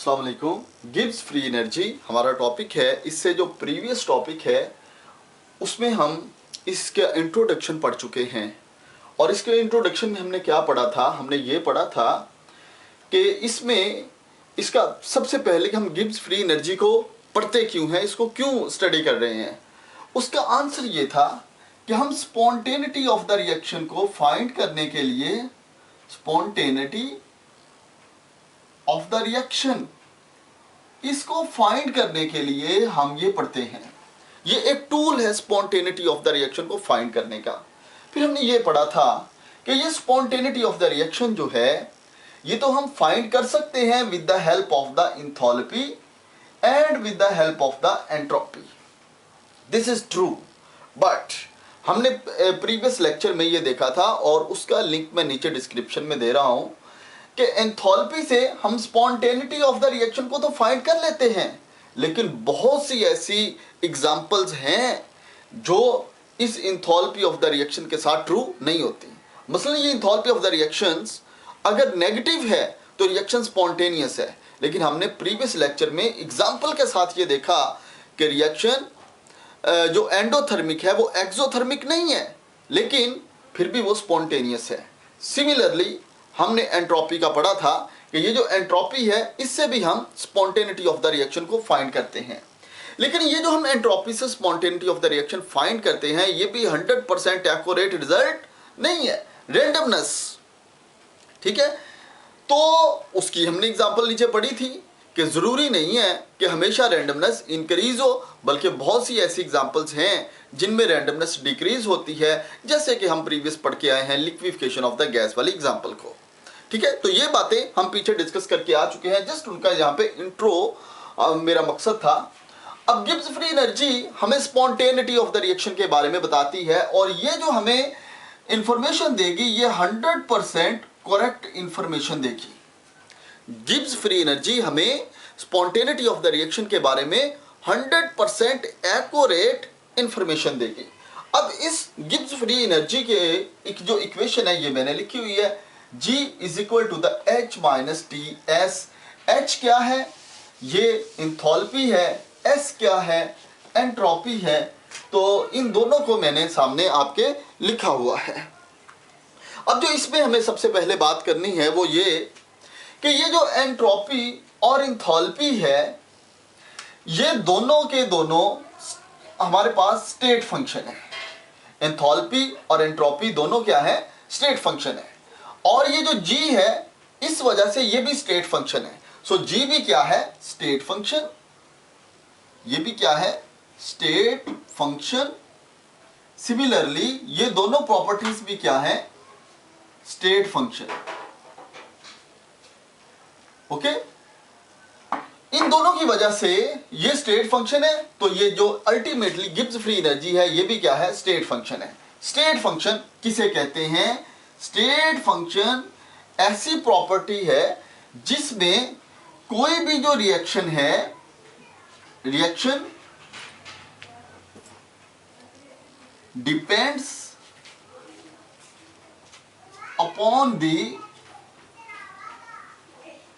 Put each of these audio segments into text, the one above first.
अस्सलाम वालेकुम। Gibbs free energy हमारा टॉपिक है। इससे जो प्रीवियस टॉपिक है उसमें हम इसका इंट्रोडक्शन पढ़ चुके हैं और इसके इंट्रोडक्शन में हमने क्या पढ़ा था, हमने ये पढ़ा था कि इसमें इसका सबसे पहले कि हम गिब्स फ्री एनर्जी को पढ़ते क्यों हैं, इसको क्यों स्टडी कर रहे हैं। उसका आंसर ये था कि हम स्पॉन्टेनिटी ऑफ द रिएक्शन को फाइंड करने के लिए स्पॉन्टेनिटी ऑफ द रिएक्शन इसको फाइंड करने के लिए हम ये पढ़ते हैं। ये एक टूल है स्पॉन्टेनिटी ऑफ द रिएक्शन को फाइंड करने का। फिर हमने ये पढ़ा था कि ये स्पॉन्टेनिटी ऑफ द रिएक्शन जो है ये तो हम फाइंड कर सकते हैं with the help of the enthalpy and with the help of the entropy. This is true, but हमने प्रीवियस लेक्चर में ये देखा था और उसका लिंक मैं नीचे डिस्क्रिप्शन में दे रहा हूं कि एंथैल्पी से हम स्पॉन्टेनिटी ऑफ द रिएक्शन को तो फाइंड कर लेते हैं, लेकिन बहुत सी ऐसी एग्जांपल्स हैं जो इस एंथैल्पी ऑफ द रिएक्शन के साथ ट्रू नहीं होती। मसलन ये एंथैल्पी ऑफ द रिएक्शंस अगर नेगेटिव है तो रिएक्शन स्पॉन्टेनियस है, लेकिन हमने प्रीवियस लेक्चर में एग्जांपल के साथ ये देखा कि रिएक्शन जो एंडोथर्मिक है वो एक्सोथर्मिक नहीं है, लेकिन फिर भी वो स्पॉन्टेनियस है। सिमिलरली हमने एंट्रोपी का पढ़ा था कि ये जो एंट्रोपी है इससे भी हम स्पॉन्टेनिटी ऑफ द रिएक्शन को फाइंड करते हैं, लेकिन ये जो हम एंट्रोपी से spontaneity of the reaction find करते हैं ये भी 100% एक्यूरेट रिजल्ट नहीं है, रेंडमनेस। ठीक है, तो उसकी हमने एग्जांपल नीचे पढ़ी थी कि जरूरी नहीं है कि हमेशा रैंडमनेस इंक्रीज हो, बल्कि बहुत सी ऐसी एग्जांपल्स हैं जिनमें रैंडमनेस डिक्रीज होती है, जैसे कि हम प्रीवियस पढ़ के आए हैं लिक्विफिकेशन ऑफ द गैस वाली एग्जांपल को। ठीक है, तो ये बातें हम पीछे डिस्कस करके आ चुके हैं, जस्ट उनका यहाँ पे इंट्रो मेरा मकसद था। अब गिब्स फ्री एनर्जी हमें स्पॉन्टेनिटी ऑफ द रिएक्शन के बारे में बताती है और ये जो हमें इंफॉर्मेशन देगी ये 100% करेक्ट इंफॉर्मेशन देगी। गिब्स फ्री एनर्जी हमें स्पॉन्टेनिटी ऑफ द रिएक्शन के बारे में 100% एक्यूरेट इंफॉर्मेशन देगी। अब इस गिब्स फ्री एनर्जी के एक जो इक्वेशन है ये मैंने लिखी हुई है, G is equal to the H minus T S. H क्या है, ये एंथैल्पी है, S क्या है, एंट्रोपी है। तो इन दोनों को मैंने सामने आपके लिखा हुआ है। अब जो इसमें हमें सबसे पहले बात करनी है वो ये कि ये जो एंट्रोपी और एंथैल्पी है ये दोनों के दोनों हमारे पास स्टेट फंक्शन है। एंथैल्पी और एंट्रोपी दोनों क्या है, स्टेट फंक्शन है, और ये जो G है इस वजह से ये भी स्टेट फंक्शन है। सो G भी क्या है, स्टेट फंक्शन, ये भी क्या है, स्टेट फंक्शन। सिमिलरली ये दोनों प्रॉपर्टीज भी क्या है, स्टेट फंक्शन। ओके, इन दोनों की वजह से ये स्टेट फंक्शन है, तो ये जो अल्टीमेटली गिब्स फ्री एनर्जी है ये भी क्या है, स्टेट फंक्शन है। स्टेट फंक्शन किसे कहते हैं, स्टेट फंक्शन ऐसी प्रॉपर्टी है जिसमें कोई भी जो रिएक्शन है, reaction depends upon the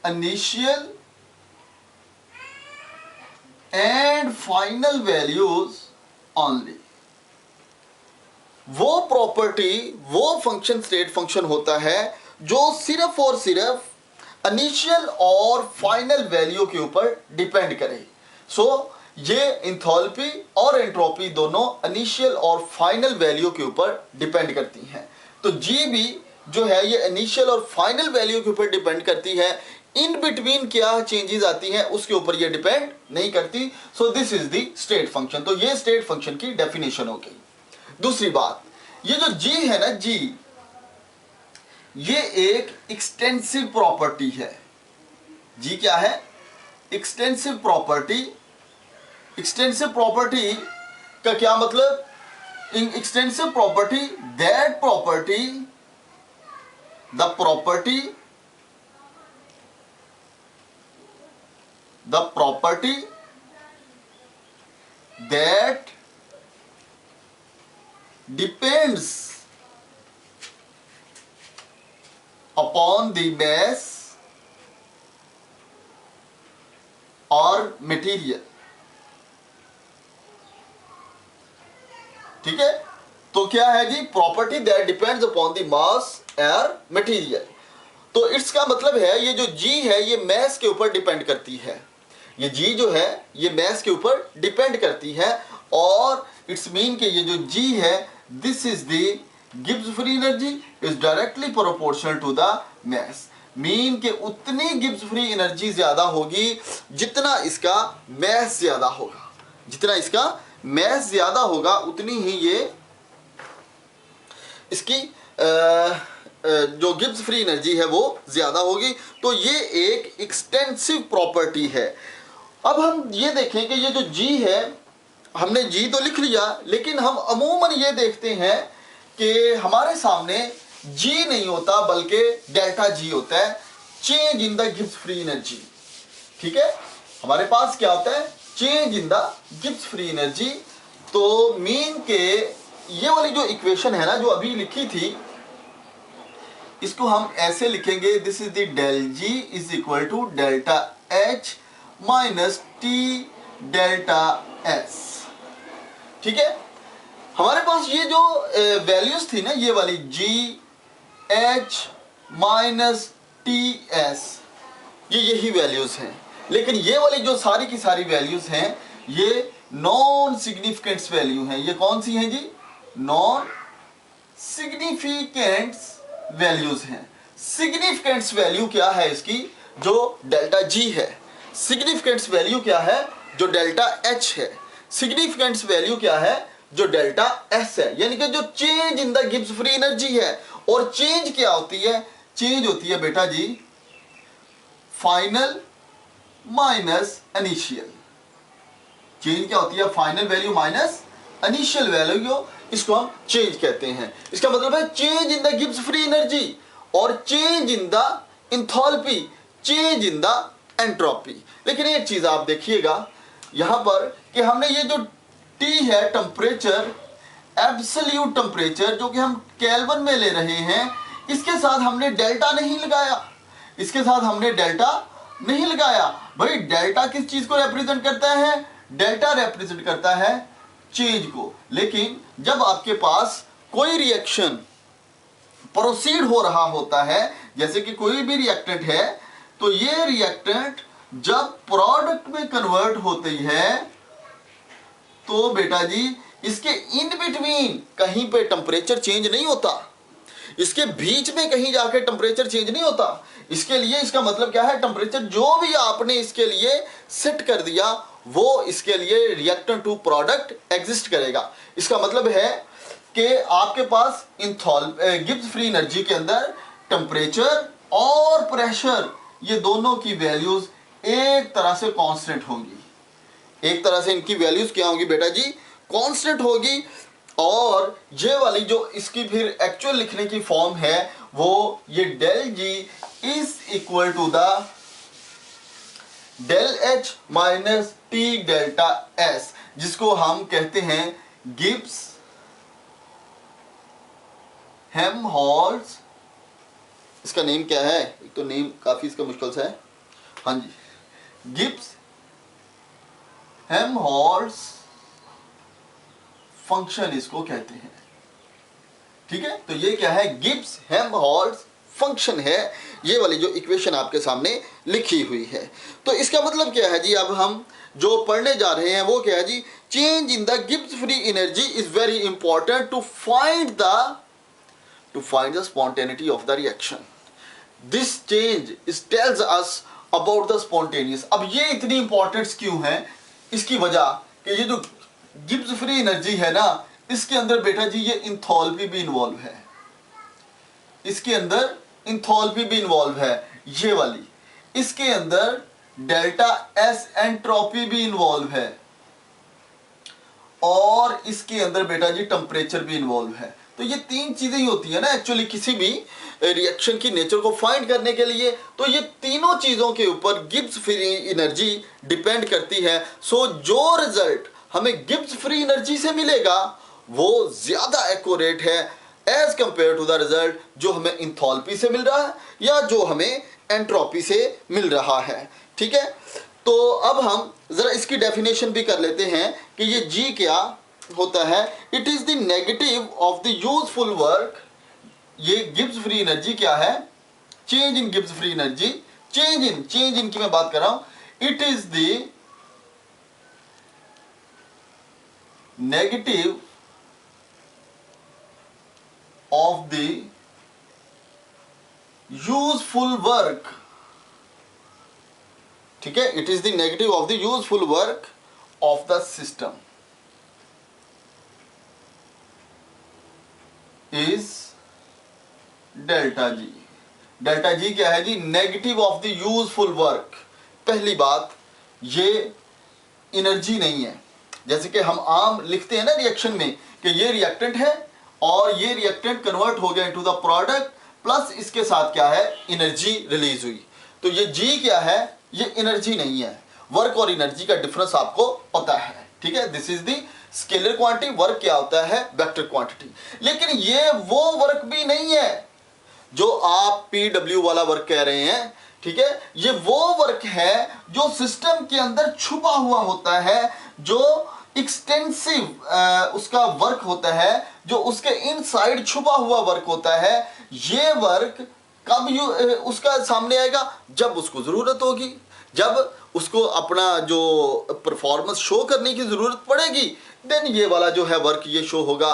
initial and final values only. वो प्रॉपर्टी, वो फंक्शन स्टेट फंक्शन होता है जो सिर्फ और सिर्फ इनिशियल और फाइनल वैल्यू के ऊपर डिपेंड करे। सो ये एंथैल्पी और एंट्रोपी दोनों इनिशियल और फाइनल वैल्यू के ऊपर डिपेंड करती हैं। तो G भी जो है ये इनिशियल और फाइनल वैल्यू के ऊपर डिपेंड करती है, इन बिटवीन क्या चेंजेस आती हैं उसके ऊपर ये डिपेंड नहीं करती। So this is the state function. तो ये स्टेट फंक्शन की डेफिनेशन हो गई। दूसरी बात, ये जो G है ना, G ये एक एक्सटेंसिव प्रॉपर्टी है। G क्या है, एक्सटेंसिव प्रॉपर्टी। एक्सटेंसिव प्रॉपर्टी का क्या मतलब, extensive property that property, the property that depends upon the mass material. ठीक है, तो क्या है जी, property that depends upon the mass air material. तो इसका मतलब है ये जो जी है ये मैस के ऊपर डिपेंड करती है, ये जी जो है ये मैस के ऊपर डिपेंड करती है, और इट्स मीन कि ये जो जी है this is the Gibbs free energy is directly proportional to the mass. Mean के उतनी गिब्स फ्री एनर्जी ज्यादा होगी जितना इसका मैस ज्यादा होगा, जितना इसका मैस ज्यादा होगा उतनी ही ये इसकी जो गिब्स फ्री एनर्जी है वो ज्यादा होगी। तो ये एक एक्सटेंसिव प्रॉपर्टी है। अब हम ये देखें कि ये जो जी है, हमने जी तो लिख लिया, लेकिन हम अमूमन ये देखते हैं कि हमारे सामने जी नहीं होता बल्कि डेल्टा जी होता है, change in the Gibbs free energy. ठीक है, हमारे पास क्या होता है, change in the Gibbs free energy. तो मीन के ये वाली जो इक्वेशन है ना जो अभी लिखी थी, इसको हम ऐसे लिखेंगे, this is the del G is equal to delta H minus T delta S. ठीक है, हमारे पास ये जो वैल्यूज थी ना, ये वाली जी एच माइनस टी एस, ये यही वैल्यूज हैं, लेकिन ये वाली जो सारी की सारी वैल्यूज हैं ये नॉन सिग्निफिकेंट वैल्यू हैं। ये कौन सी हैं जी, नॉन सिग्निफिकेंट वैल्यूज हैं। सिग्निफिकेंट वैल्यू क्या है इसकी, जो डेल्टा जी है। सिग्निफिकेंट वैल्यू क्या है, जो डेल्टा एच है। सिग्निफिकेंट वैल्यू क्या है, जो डेल्टा एस है। यानी कि जो change in the Gibbs free energy है, और चेंज क्या होती है, चेंज होती है बेटा जी फाइनल माइनस इनिशियल। चेंज क्या होती है, final value minus initial value, इसको हम चेंज कहते हैं। इसका मतलब है change in the Gibbs free energy और change in the enthalpy, change in the entropy. लेकिन एक चीज आप देखिएगा यहां पर कि हमने ये जो टी है टेम्परेचर, एब्सोल्यूट टेम्परेचर जो कि हम केल्विन में ले रहे हैं, इसके साथ हमने डेल्टा नहीं लगाया, इसके साथ हमने डेल्टा नहीं लगाया। भाई डेल्टा किस चीज को रिप्रेजेंट करता है, डेल्टा रिप्रेजेंट करता है चेंज को। लेकिन जब आपके पास कोई रिएक्शन प्रोसीड हो रहा होता है, जैसे कि कोई भी रिएक्टेंट है, तो ये रिएक्टेंट जब प्रोडक्ट में कन्वर्ट होती है तो बेटा जी इसके इन बिटवीन कहीं पे टेम्परेचर चेंज नहीं होता, इसके बीच में कहीं जाके टेम्परेचर चेंज नहीं होता। इसके लिए इसका मतलब क्या है, टेम्परेचर जो भी आपने इसके लिए सेट कर दिया वो इसके लिए रिएक्टेंट टू प्रोडक्ट एग्जिस्ट करेगा। इसका मतलब है कि आपके पास गिब्स फ्री एनर्जी के अंदर टेम्परेचर और प्रेशर, ये दोनों की वैल्यूज एक तरह से कांस्टेंट होगी। एक तरह से इनकी वैल्यूज क्या होगी बेटा जी, कांस्टेंट होगी। और ये वाली जो इसकी फिर एक्चुअल लिखने की फॉर्म है वो ये del G is equal to the del H minus T delta S, जिसको हम कहते हैं गिब्स हेल्महोल्ट्ज। इसका नेम क्या है, एक तो नेम काफी इसका मुश्किल सा है, हाँ जी, गिब्स हेल्महोल्ट्ज फंक्शन इसको कहते हैं। ठीक है, तो ये क्या है, गिब्स हेल्महोल्ट्ज फंक्शन है, ये वाली जो इक्वेशन आपके सामने लिखी हुई है। तो इसका मतलब क्या है जी, अब हम जो पढ़ने जा रहे हैं वो क्या है जी, change in the Gibbs free energy is very important to find the spontaneity of the reaction. This change is tells us about the spontaneous. अब ये इतनी इंपॉर्टेंट क्यों है, इसकी वजह कि ये जो गिब्स फ्री एनर्जी है ना, इसके अंदर बेटा जी ये इंथैल्पी भी इन्वॉल्व है, इसके अंदर इंथैल्पी भी इन्वॉल्व है, ये वाली, इसके अंदर डेल्टा एस एंट्रोपी भी इन्वॉल्व है, और इसके अंदर बेटा जी टेम्परेचर भी इन्वॉल्व है। तो ये तीन चीजें ही होती है ना एक्चुअली किसी भी रिएक्शन की नेचर को फाइंड करने के लिए। तो ये तीनों चीजों के ऊपर गिब्स फ्री एनर्जी डिपेंड करती है। सो जो रिजल्ट हमें गिब्स फ्री एनर्जी से मिलेगा वो ज्यादा एक्यूरेट है as compare to the result जो हमें इंथैल्पी से मिल रहा है या जो हमें एंट्रोपी से मिल रहा है। ठीक है, तो अब हम जरा इसकी डेफिनेशन भी कर लेते हैं कि ये जी क्या होता है। It is the negative of the useful work. ये गिब्स फ्री एनर्जी क्या है? Change in Gibbs free energy. Change in की मैं बात कर रहा हूं। It is the negative of the useful work. ठीक है, it is the negative of the useful work of the system is delta G. Delta G क्या है जी? Negative of the useful work. पहली बात, ये एनर्जी नहीं है। जैसे कि हम आम लिखते हैं ना रिएक्शन में कि ये रिएक्टेंट है और ये रिएक्टेंट कन्वर्ट हो गया इनटू द प्रोडक्ट, प्लस इसके साथ क्या है? एनर्जी रिलीज हुई। तो ये जी क्या है? ये एनर्जी नहीं है। वर्क और एनर्जी का डिफरेंस आपको पता है, ठीक है। This is the scalar quantity. Work क्या होता है? Vector quantity. लेकिन ये वो वर्क भी नहीं है जो आप पीडब्ल्यू वाला वर्क कह रहे हैं, ठीक है। ये वो वर्क है जो सिस्टम के अंदर छुपा हुआ होता है, जो एक्सटेंसिव उसका वर्क होता है, जो उसके इनसाइड छुपा हुआ वर्क होता है। ये वर्क कब उसका सामने आएगा? जब उसको जरूरत होगी, जब उसको अपना जो परफॉर्मेंस शो करने की जरूरत पड़ेगी, देन ये वाला जो है वर्क ये शो होगा।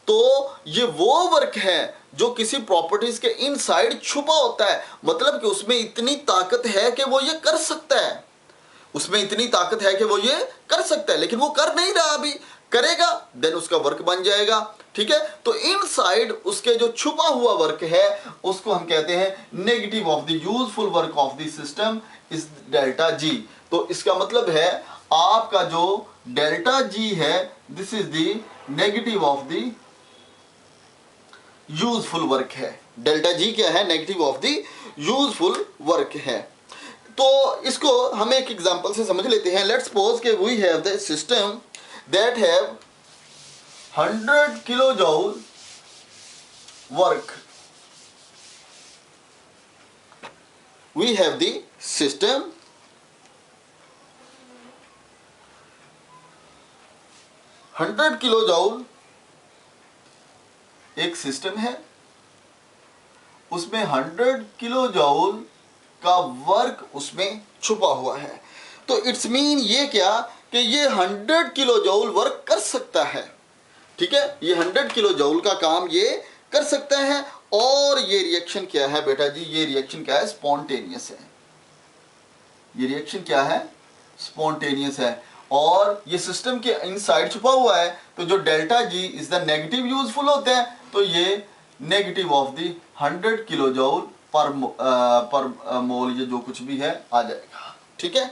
तो ये वो वर्क है जो किसी प्रॉपर्टीज के इनसाइड छुपा होता है। मतलब कि उसमें इतनी ताकत है कि वो ये कर सकता है, उसमें इतनी ताकत है कि वो ये कर सकता है, लेकिन वो कर नहीं रहा। अभी करेगा देन उसका वर्क बन जाएगा, ठीक है। तो इनसाइड उसके जो छुपा हुआ वर्क है उसको हम कहते हैं negative of the useful work of the system is delta जी। तो इसका मतलब है आपका जो डेल्टा जी है, this is the negative of the useful work है। डेल्टा जी क्या है? Negative of the useful work है। तो इसको हम एक एग्जांपल से समझ लेते हैं। लेट्स सपोज कि we have the system that have 100 kilojoule work. We have the system 100 kilojoule एक सिस्टम है, उसमें 100 किलोजूल का वर्क उसमें छुपा हुआ है। तो इट्स मीन ये क्या कि ये 100 किलोजूल वर्क कर सकता है, ठीक है। ये 100 किलोजूल का काम ये कर सकता है। और ये रिएक्शन क्या है बेटा जी? ये रिएक्शन क्या है? स्पॉन्टेनियस है। ये रिएक्शन क्या है? स्पॉन्टेनियस है। और ये सिस्टम के इनसाइड छुपा हुआ है। तो जो delta G is the negative useful होता है, तो ये नेगेटिव ऑफ द 100 किलोजूल पर मोल ये जो कुछ भी है आ जाएगा, ठीक है।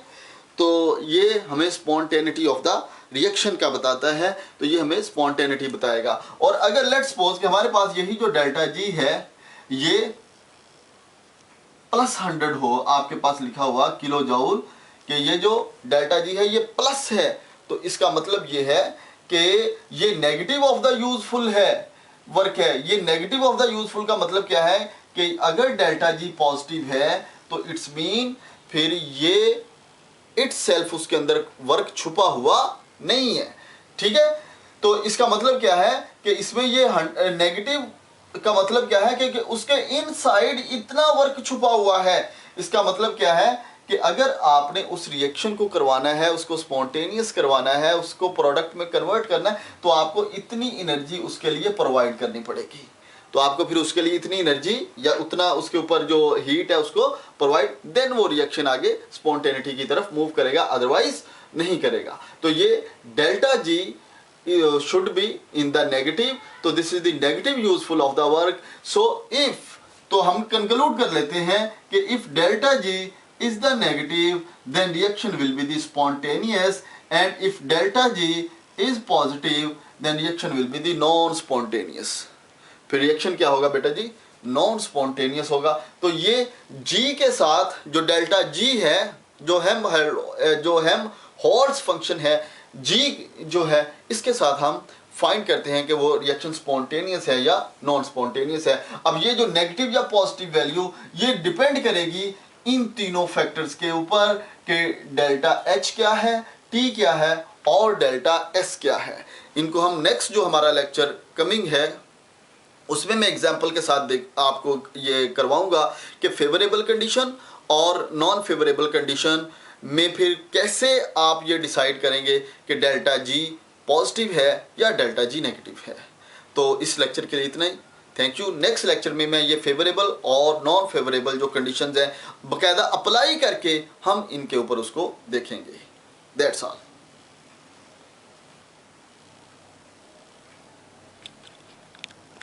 तो ये हमें स्पॉन्टेनिटी ऑफ द रिएक्शन का बताता है। तो ये हमें स्पॉन्टेनिटी बताएगा। और अगर लेट्स सपोज कि हमारे पास यही जो डेल्टा जी है ये प्लस 100 हो, आपके पास लिखा हुआ किलोजूल, कि ये जो डेल्टा जी है ये प्लस है, तो इसका मतलब ये है कि ये नेगेटिव ऑफ द यूजफुल है वर्क है। ये नेगेटिव ऑफ द यूजफुल का मतलब क्या है कि अगर डेल्टा जी पॉजिटिव है तो इट्स मीन फिर ये इटसेल्फ उसके अंदर वर्क छुपा हुआ नहीं है, ठीक है। तो इसका मतलब क्या है कि इसमें ये नेगेटिव का मतलब क्या है कि उसके इनसाइड इतना वर्क छुपा हुआ है। इसका मतलब क्या है कि अगर आपने उस रिएक्शन को करवाना है, उसको स्पॉन्टेनियस करवाना है, उसको प्रोडक्ट में कन्वर्ट करना है, तो आपको इतनी एनर्जी उसके लिए प्रोवाइड करनी पड़ेगी। तो आपको फिर उसके लिए इतनी एनर्जी या उतना उसके ऊपर जो हीट है उसको प्रोवाइड, देन वो रिएक्शन आगे स्पॉन्टेनिटी की तरफ मूव करेगा, अदरवाइज नहीं करेगा। तो ये delta G should be in the negative, तो this is the negative useful of the work. So if, तो हम conclude कर लेते हैं कि if delta G is the negative, then reaction will be the spontaneous, and if delta G is positive, then reaction will be the non-spontaneous. फिर reaction क्या होगा बेटा जी? नॉन स्पॉन्टेनियस होगा। तो ये G के साथ जो डेल्टा G है, जो हेल्महोल्ट्ज़ फंक्शन है, G जो है, इसके साथ हम फाइंड करते हैं कि वो रिएक्शन स्पॉन्टेनियस है या नॉन स्पॉन्टेनियस है। अब ये जो नेगेटिव या पॉजिटिव वैल्यू ये डिपेंड करेगी इन तीनों फैक्टर्स के ऊपर कि डेल्टा एच क्या है, टी क्या है और डेल्टा एस क्या है। इनको हम नेक्स्ट जो हमारा लेक्चर कमिंग है उसमें मैं एग्जाम्पल के साथ आपको ये करवाऊंगा कि फेवरेबल कंडीशन और नॉन फेवरेबल कंडीशन में फिर कैसे आप ये डिसाइड करेंगे कि डेल्टा जी पॉजिटिव है या डेल्टा जी नेगेटिव है। तो इस लेक्चर के लिए इतना ही। Thank you. नेक्स्ट लेक्चर में मैं ये फेवरेबल और नॉन फेवरेबल जो कंडीशंस हैं बाकायदा अप्लाई करके हम इनके ऊपर उसको देखेंगे। That's all.